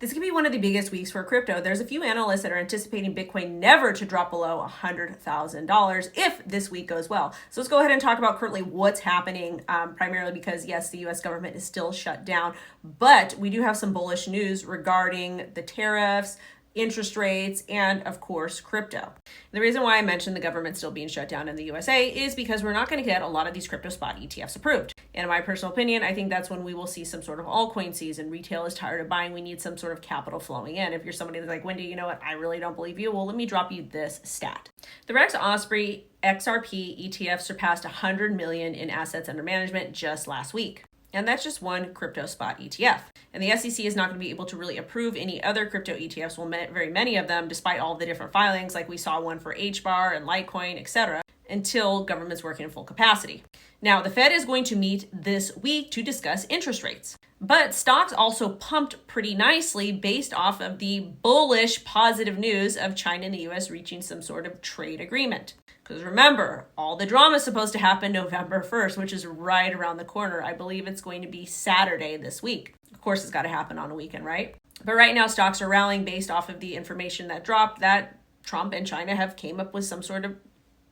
This could be one of the biggest weeks for crypto. There's a few analysts that are anticipating Bitcoin never to drop below $100,000 if this week goes well. So let's go ahead and talk about currently what's happening, primarily because, yes, the US government is still shut down, but we do have some bullish news regarding the tariffs, interest rates, and of course, crypto. The reason why I mentioned the government still being shut down in the USA is because we're not going to get a lot of these crypto spot ETFs approved. And in my personal opinion, I think that's when we will see some sort of altcoin season. Retail is tired of buying. We need some sort of capital flowing in. If you're somebody that's like, Wendy, you know what? I really don't believe you. Well, let me drop you this stat. The Rex Osprey XRP ETF surpassed 100 million in assets under management just last week. And that's just one crypto spot ETF. And the SEC is not going to be able to really approve any other crypto ETFs, well, very many of them, despite all the different filings, like we saw one for HBAR and Litecoin, etc., until government's working in full capacity. Now, the Fed is going to meet this week to discuss interest rates. But stocks also pumped pretty nicely based off of the bullish positive news of China and the US reaching some sort of trade agreement. Because remember, all the drama is supposed to happen November 1st, which is right around the corner. I believe it's going to be Saturday this week. Of course, it's got to happen on a weekend, right? But right now, stocks are rallying based off of the information that dropped that Trump and China have came up with some sort of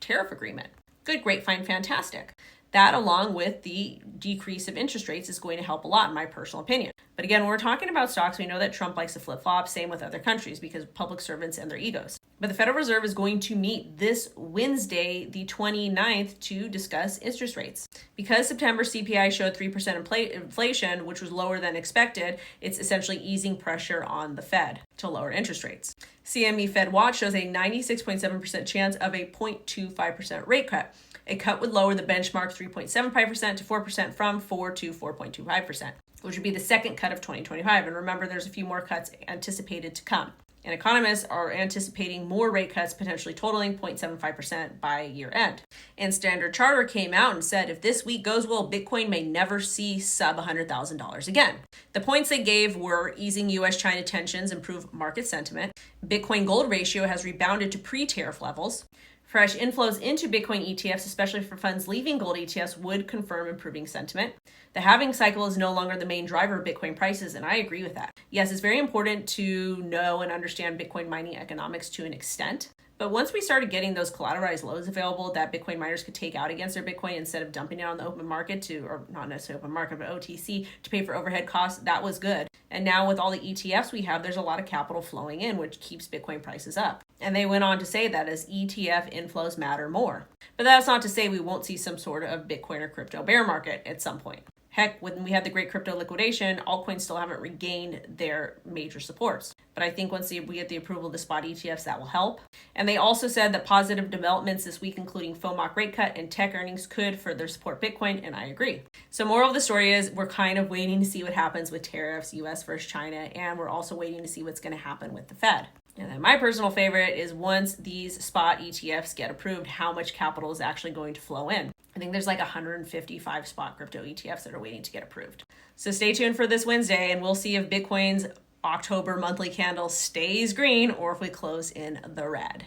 tariff agreement. Good, great, fine, fantastic. That, along with the decrease of interest rates, is going to help a lot, in my personal opinion. But again, when we're talking about stocks, we know that Trump likes to flip-flop, same with other countries, because public servants and their egos. But the Federal Reserve is going to meet this Wednesday, the 29th, to discuss interest rates. Because September CPI showed 3% inflation, which was lower than expected, it's essentially easing pressure on the Fed to lower interest rates. CME Fed Watch shows a 96.7% chance of a 0.25% rate cut. A cut would lower the benchmark 3.75% to 4% from 4 to 4.25%, which would be the second cut of 2025. And remember, there's a few more cuts anticipated to come. And economists are anticipating more rate cuts, potentially totaling 0.75% by year end. And Standard Chartered came out and said, if this week goes well, Bitcoin may never see sub $100,000 again. The points they gave were easing US-China tensions, improve market sentiment. Bitcoin gold ratio has rebounded to pre-tariff levels. Fresh inflows into Bitcoin ETFs, especially for funds leaving gold ETFs, would confirm improving sentiment. The halving cycle is no longer the main driver of Bitcoin prices, and I agree with that. Yes, it's very important to know and understand Bitcoin mining economics to an extent. But once we started getting those collateralized loans available that Bitcoin miners could take out against their Bitcoin instead of dumping it on the open market or not necessarily open market, but OTC to pay for overhead costs, that was good. And now with all the ETFs we have, there's a lot of capital flowing in, which keeps Bitcoin prices up. And they went on to say that as ETF inflows matter more. But that's not to say we won't see some sort of Bitcoin or crypto bear market at some point. Heck, when we had the great crypto liquidation, altcoins still haven't regained their major supports. But I think once we get the approval of the spot ETFs, that will help. And they also said that positive developments this week, including FOMC rate cut and tech earnings, could further support Bitcoin, and I agree. So moral of the story is we're kind of waiting to see what happens with tariffs, US versus China, and we're also waiting to see what's going to happen with the Fed. And then my personal favorite is once these spot ETFs get approved, how much capital is actually going to flow in. I think there's like 155 spot crypto ETFs that are waiting to get approved. So stay tuned for this Wednesday, and we'll see if Bitcoin's October monthly candle stays green or if we close in the red.